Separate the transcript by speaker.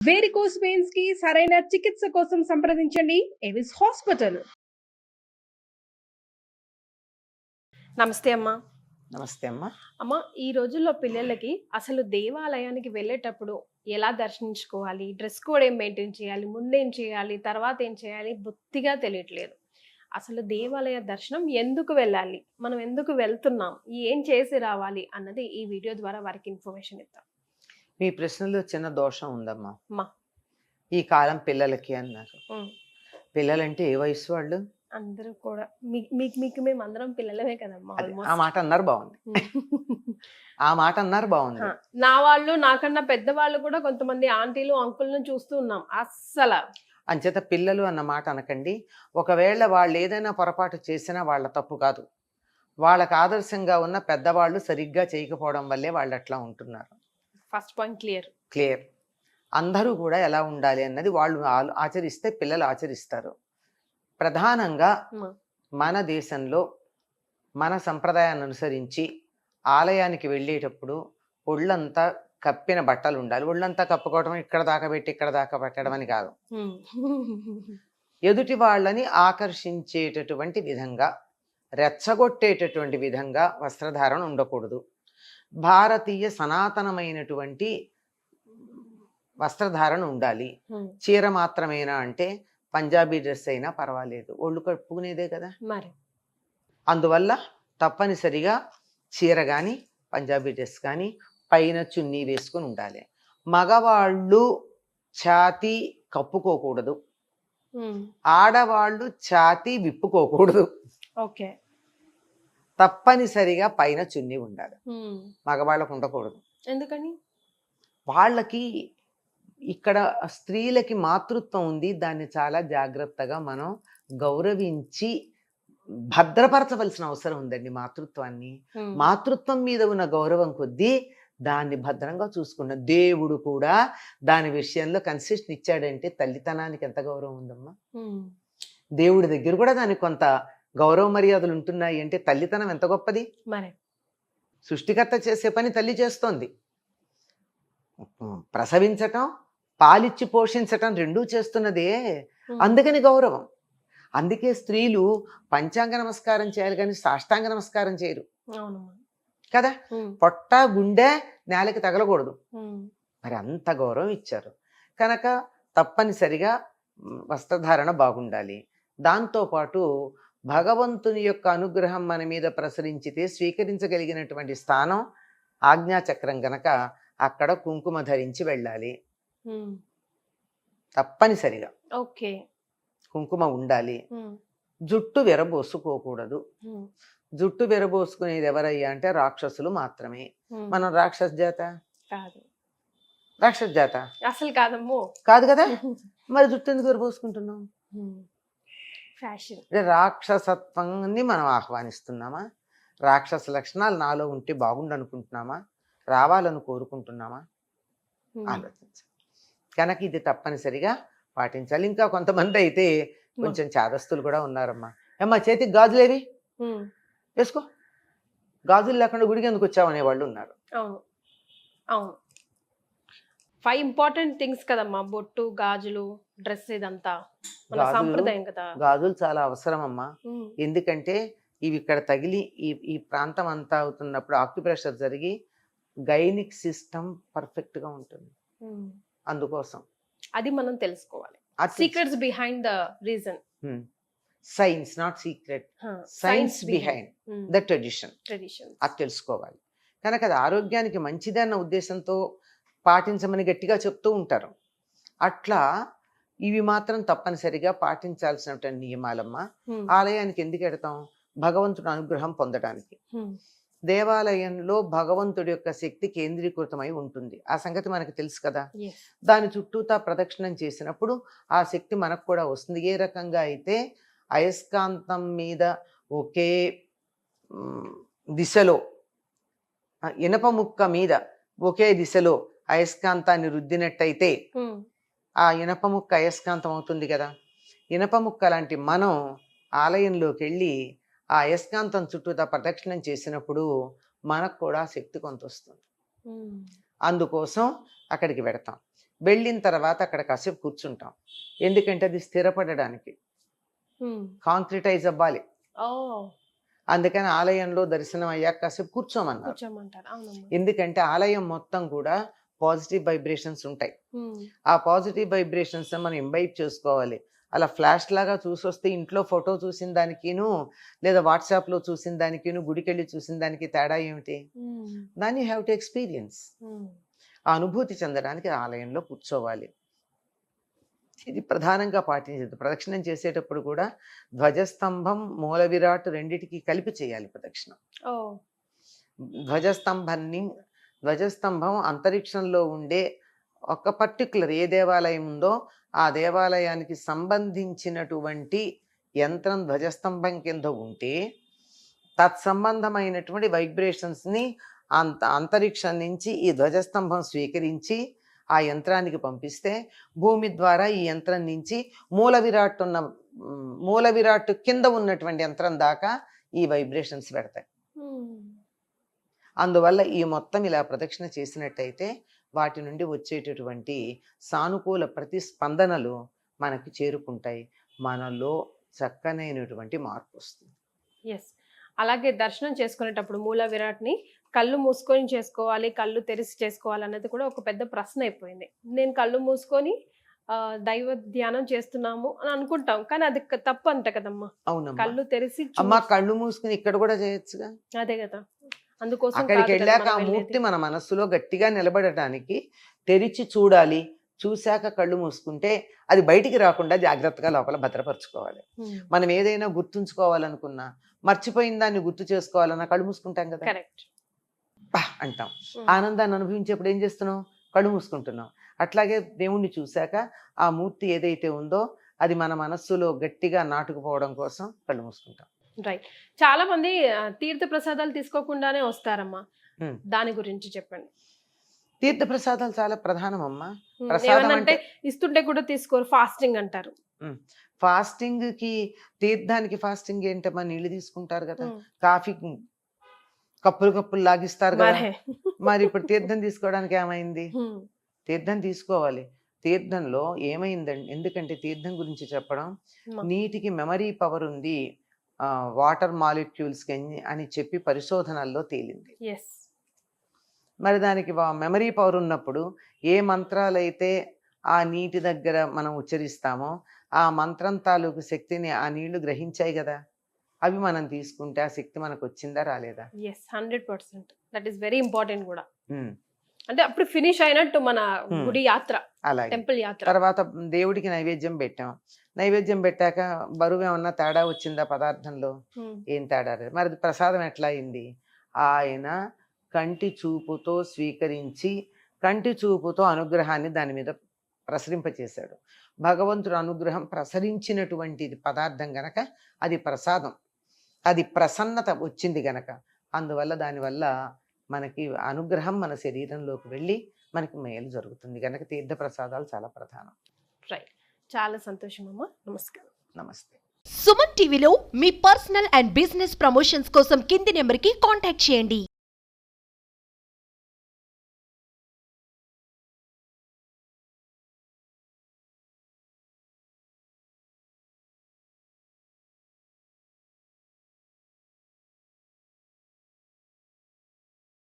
Speaker 1: Varicose veins కి సరైన చికిత్స కోసం సంప్రదించండి ఎవిస్ హాస్పిటల్. నమస్తే అమ్మా.
Speaker 2: నమస్తే అమ్మా.
Speaker 1: అమ్మ, ఈ రోజుల్లో పిల్లలకి అసలు దేవాలయానికి వెళ్ళేటప్పుడు ఎలా దర్శించుకోవాలి, డ్రెస్ కోడ్ ఏం మెయింటైన్ చేయాలి, ముందేం చేయాలి, తర్వాత ఏం చేయాలి బొత్తిగా తెలియట్లేదు. అసలు దేవాలయ దర్శనం ఎందుకు వెళ్ళాలి, మనం ఎందుకు వెళ్తున్నాం, ఏం చేసి రావాలి అన్నది ఈ వీడియో ద్వారా వారికి ఇన్ఫర్మేషన్ ఇద్దాం.
Speaker 2: మీ ప్రశ్నలో చిన్న దోషం ఉందమ్మా.
Speaker 1: అమ్మా,
Speaker 2: ఈ కాలం పిల్లలకి అన్నారు. పిల్లలంటే ఏ వయసు వాళ్ళు?
Speaker 1: అందరూ కూడా మీకు మేము అందరం పిల్లలమే కదమ్మా.
Speaker 2: ఆ మాట అన్నారు బాగుంది. ఆ మాట అన్నారు బాగుంది.
Speaker 1: నా వాళ్ళు నాకన్నా పెద్దవాళ్ళు కూడా కొంతమంది ఆంటీలు అంకుల్ని చూస్తూ ఉన్నాం. అస్సలు
Speaker 2: అంచేత పిల్లలు అన్న మాట అనకండి. ఒకవేళ వాళ్ళు ఏదైనా పొరపాటు చేసినా వాళ్ళ తప్పు కాదు. వాళ్ళకు ఆదర్శంగా ఉన్న పెద్దవాళ్ళు సరిగ్గా చేయకపోవడం వల్లే వాళ్ళు అట్లా ఉంటున్నారు.
Speaker 1: First point
Speaker 2: clear. అందరూ కూడా ఎలా ఉండాలి అన్నది వాళ్ళు ఆచరిస్తే పిల్లలు ఆచరిస్తారు. ప్రధానంగా మన దేశంలో మన సంప్రదాయాన్ని అనుసరించి ఆలయానికి వెళ్ళేటప్పుడు ఒళ్ళంతా కప్పిన బట్టలు ఉండాలి. ఒళ్ళంతా కప్పుకోవడం ఇక్కడ దాకా పెట్టి ఇక్కడ దాకా పెట్టడం అని కాదు. ఎదుటి వాళ్ళని ఆకర్షించేటటువంటి విధంగా, రెచ్చగొట్టేటటువంటి విధంగా వస్త్రధారణ ఉండకూడదు. భారతీయ సనాతనమైనటువంటి వస్త్రధారణ ఉండాలి. చీర మాత్రమేనా అంటే పంజాబీ డ్రెస్ అయినా పర్వాలేదు, ఒళ్ళు కప్పుకునేదే కదా
Speaker 1: మరి.
Speaker 2: అందువల్ల తప్పనిసరిగా చీర కానీ పంజాబీ డ్రెస్ కానీ పైన చున్నీ వేసుకుని ఉండాలి. మగవాళ్ళు ఛాతీ కప్పుకోకూడదు, ఆడవాళ్ళు ఛాతీ విప్పుకోకూడదు.
Speaker 1: ఓకే.
Speaker 2: తప్పనిసరిగా పైన చున్నీ ఉండాలి. మగవాళ్ళకు ఉండకూడదు.
Speaker 1: ఎందుకని?
Speaker 2: వాళ్ళకి ఇక్కడ స్త్రీలకి మాతృత్వం ఉంది. దాన్ని చాలా జాగ్రత్తగా మనం గౌరవించి భద్రపరచవలసిన అవసరం ఉందండి. మాతృత్వం మీద ఉన్న గౌరవం కొద్దీ దాన్ని భద్రంగా చూసుకున్న దేవుడు కూడా దాని విషయంలో కన్సెషన్ ఇచ్చాడంటే తల్లితనానికి ఎంత గౌరవం ఉందమ్మా. దేవుడి దగ్గర కూడా దానికి కొంత గౌరవ మర్యాదలు ఉంటున్నాయి అంటే తల్లితనం ఎంత గొప్పది. సృష్టికర్త చేసే పని తల్లి చేస్తోంది. ప్రసవించటం, పాలిచ్చి పోషించటం రెండూ చేస్తున్నదే. అందుకని గౌరవం. అందుకే స్త్రీలు పంచాంగ నమస్కారం చేయాలి కానీ సాష్టాంగ నమస్కారం చేయరు కదా. పొట్ట గుండె నేలకి తగలకూడదు. మరి అంత గౌరవం ఇచ్చారు కనుక తప్పనిసరిగా వస్త్రధారణ బాగుండాలి. దాంతోపాటు భగవంతుని యొక్క అనుగ్రహం మన మీద ప్రసరించితే స్వీకరించగలిగినటువంటి స్థానం ఆజ్ఞాచక్రం గనక అక్కడ కుంకుమ ధరించి వెళ్ళాలి. తప్పనిసరిగా
Speaker 1: ఓకే,
Speaker 2: కుంకుమ ఉండాలి. జుట్టు విరబోసుకోకూడదు. జుట్టు విరబోసుకునేది ఎవరయ్యా అంటే రాక్షసులు మాత్రమే. మనం రాక్షస జాత
Speaker 1: కాదు.
Speaker 2: రాక్షస జాత
Speaker 1: అసలు కాదమ్మో.
Speaker 2: కాదు కదా. మరి జుట్టు ఎందుకు విరబోసుకుంటున్నాం?
Speaker 1: ఫ్యాషన్.
Speaker 2: రాక్షసత్వాన్ని మనం ఆహ్వానిస్తున్నామా? రాక్షస లక్షణాలు నాలో ఉంటే బాగుండు అనుకుంటున్నామా? రావాలని కోరుకుంటున్నామా? ఆలోచించాలి. కనుక ఇది తప్పనిసరిగా పాటించాలి. ఇంకా కొంతమంది అయితే కొంచెం చాదస్తులు కూడా ఉన్నారమ్మా. ఏమ్మా చేతికి గాజులేవి వేసుకో, గాజులు లేకుండా గుడికి ఎందుకు వచ్చావు అనేవాళ్ళు ఉన్నారు.
Speaker 1: అవును అవును, 5 ఇంపార్టెంట్ థింగ్స్ కదమ్మా. బొట్టు, గాజులు, డ్రెస్, ఇదంతా మన సంప్రదాయం కదా.
Speaker 2: గాజులు చాలా అవసరం అమ్మా. ఎందుకంటే ఇవి ఇక్కడ తగిలి ఈ ప్రాంతం అంతా అవుతున్నప్పుడు ఆక్యుప్రెషర్ జరిగి గైనిక్ సిస్టమ్ పర్ఫెక్ట్ గా ఉంటుంది. అందుకోసం అది
Speaker 1: మనం తెలుసుకోవాలి. Secrets behind the reason.
Speaker 2: Science not secret, science behind the tradition. అది తెలుసుకోవాలి. కనుక అది ఆరోగ్యానికి మంచిదన్న ఉద్దేశంతో పాటించమని గట్టిగా చెప్తూ ఉంటారు. అట్లా ఇవి మాత్రం తప్పనిసరిగా పాటించాల్సినటువంటి నియమాలమ్మా. ఆలయానికి ఎందుకు వెడతాం? భగవంతుడి అనుగ్రహం పొందడానికి. దేవాలయంలో భగవంతుడి యొక్క శక్తి కేంద్రీకృతమై ఉంటుంది. ఆ సంగతి మనకు తెలుసు కదా. దాని చుట్టూతా ప్రదక్షిణం చేసినప్పుడు ఆ శక్తి మనకు కూడా వస్తుంది. ఏ రకంగా అయితే అయస్కాంతం మీద ఒకే దిశలో, ఇనప ముక్క మీద ఒకే దిశలో అయస్కాంతాన్ని రుద్దినట్టయితే ఆ ఇనప ముక్క అయస్కాంతం అవుతుంది కదా. ఇనప ముక్క లాంటి మనం ఆలయంలోకి వెళ్ళి ఆ అయస్కాంతం చుట్టూతా ప్రదక్షిణం చేసినప్పుడు మనకు కూడా శక్తి కొంత వస్తుంది. అందుకోసం అక్కడికి వెడతాం. వెళ్ళిన తర్వాత అక్కడ కాసేపు కూర్చుంటాం. ఎందుకంటే అది స్థిరపడడానికి, కాంక్రిటైజ్ అవ్వాలి. అందుకని ఆలయంలో దర్శనం అయ్యాక కాసేపు కూర్చోమన్నారు. ఎందుకంటే ఆలయం మొత్తం కూడా పాజిటివ్ వైబ్రేషన్స్ ఉంటాయి. ఆ పాజిటివ్ వైబ్రేషన్స్ మనం ఇంబైబ్ చేసుకోవాలి. అలా ఫ్లాష్ లాగా చూసొస్తే ఇంట్లో ఫోటో చూసిన దానికిను లేదా వాట్సాప్లో చూసిన దానికిను గుడికెళ్ళి చూసిన దానికి తేడా ఏమిటి? దాన్ని హ్యావ్ టు ఎక్స్పీరియన్స్. ఆ అనుభూతి చెందడానికి ఆలయంలో కూర్చోవాలి. ఇది ప్రధానంగా పాటించేది. ప్రదక్షిణం చేసేటప్పుడు కూడా ధ్వజస్తంభం, మూల విరాట్ రెండిటికి కలిపి చేయాలి ప్రదక్షిణం. ధ్వజస్తంభం అంతరిక్షంలో ఉండే ఒక పర్టికులర్ ఏ దేవాలయం ఉందో ఆ దేవాలయానికి సంబంధించినటువంటి యంత్రం ధ్వజస్తంభం కింద ఉంటే తత్సంబంధమైనటువంటి వైబ్రేషన్స్ని అంతరిక్షం నుంచి ఈ ధ్వజస్తంభం స్వీకరించి ఆ యంత్రానికి పంపిస్తే భూమి ద్వారా ఈ యంత్రం నుంచి మూల విరాట్ కింద ఉన్నటువంటి యంత్రం దాకా ఈ వైబ్రేషన్స్ పెడతాయి. అందువల్ల ఈ మొత్తం ఇలా ప్రదక్షిణ చేసినట్టయితే వాటి నుండి వచ్చేటటువంటి సానుకూల ప్రతిస్పందనలు మనకి చేరుకుంటాయి. మనలో చక్కనైనటువంటి మార్పు వస్తుంది.
Speaker 1: అలాగే దర్శనం చేసుకునేటప్పుడు మూల విరాట్ని కళ్ళు మూసుకొని చేసుకోవాలి, కళ్ళు తెరిచి చేసుకోవాలి అన్నది కూడా ఒక పెద్ద ప్రశ్న అయిపోయింది. నేను కళ్ళు మూసుకొని దైవ ధ్యానం చేస్తున్నాము అని అనుకుంటాం, కానీ అది తప్పు అంట కదమ్మా.
Speaker 2: అవునమ్మా,
Speaker 1: కళ్ళు తెరిచి
Speaker 2: కళ్ళు మూసుకుని ఇక్కడ కూడా చేయొచ్చుగా.
Speaker 1: అదే కదా, అందుకోసం
Speaker 2: అక్కడికి వెళ్ళాక ఆ మూర్తి మన మనస్సులో గట్టిగా నిలబడటానికి తెరిచి చూడాలి. చూశాక కళ్ళు మూసుకుంటే అది బయటికి రాకుండా జాగ్రత్తగా లోపల భద్రపరచుకోవాలి. మనం ఏదైనా గుర్తుంచుకోవాలనుకున్నా, మర్చిపోయిన దాన్ని గుర్తు చేసుకోవాలన్నా కళ్ళు మూసుకుంటాం కదా, అంటాం. ఆనందాన్ని అనుభవించేప్పుడు ఏం చేస్తున్నాం? కళ్ళు మూసుకుంటున్నాం. అట్లాగే దేవుణ్ణి చూశాక ఆ మూర్తి ఏదైతే ఉందో అది మన మనస్సులో గట్టిగా నాటుకుపోవడం కోసం కళ్ళు మూసుకుంటాం.
Speaker 1: రైట్. చాలా మంది తీర్థ ప్రసాదాలు తీసుకోకుండానే వస్తారమ్మా, దాని గురించి చెప్పండి.
Speaker 2: తీర్థ ప్రసాదాలు చాలా ప్రధానం అమ్మా.
Speaker 1: ప్రసాదం అంటే ఇస్తుంటే కూడా తీసుకోరు, ఫాస్టింగ్ అంటారు.
Speaker 2: ఫాస్టింగ్ కి తీర్థానికి ఫాస్టింగ్ ఏంటమ్మా? నీళ్లు తీసుకుంటారు కదా, కాఫీ కప్పులు లాగిస్తారు కదా. మరి ఇప్పుడు తీర్థం తీసుకోవడానికి ఏమైంది? తీర్థం తీసుకోవాలి. తీర్థంలో ఏమైందండి? ఎందుకంటే తీర్థం గురించి చెప్పడం, నీటికి మెమరీ పవర్ ఉంది, వాటర్ మాలిక్యూల్స్ అని చెప్పి పరిశోధనల్లో తేలింది. మరి దానికి మెమరీ పవర్ ఉన్నప్పుడు ఏ మంత్రాలైతే ఆ నీటి దగ్గర మనం ఉచ్చరిస్తామో ఆ మంత్రం తాలూకు శక్తిని ఆ నీళ్లు గ్రహించాయి కదా, అవి మనం తీసుకుంటే ఆ శక్తి మనకు వచ్చిందా రాలేదా?
Speaker 1: 100%. దట్ ఈస్ వెరీ ఇంపార్టెంట్ కూడా. అంటే అప్పుడు ఫినిష్ అయినట్టు మన గుడి యాత్ర, టెంపుల్ యాత్ర.
Speaker 2: తర్వాత దేవుడికి నైవేద్యం పెట్టాం. నైవేద్యం పెట్టాక బరువు ఏమన్నా తేడా వచ్చిందా పదార్థంలో? ఏం తేడా లేదు. మరి ప్రసాదం ఎట్లా అయింది? ఆయన కంటి చూపుతో స్వీకరించి కంటి చూపుతో అనుగ్రహాన్ని దాని మీద ప్రసరింపచేశాడు. భగవంతుడు అనుగ్రహం ప్రసరించినటువంటి పదార్థం గనక అది ప్రసాదం, అది ప్రసన్నత వచ్చింది గనక, అందువల్ల దానివల్ల మనకి అనుగ్రహం మన శరీరంలోకి వెళ్ళి మనకి మేలు జరుగుతుంది గనక తీర్థ ప్రసాదాలు చాలా ప్రధానం.
Speaker 1: రైట్. చాలా సంతోషం అమ్మా. నమస్కారం.
Speaker 2: నమస్తే.
Speaker 3: సుమన్ టీవీలో మీ పర్సనల్ అండ్ బిజినెస్ ప్రమోషన్స్ కోసం కింది నెంబర్కి కాంటాక్ట్ చేయండి.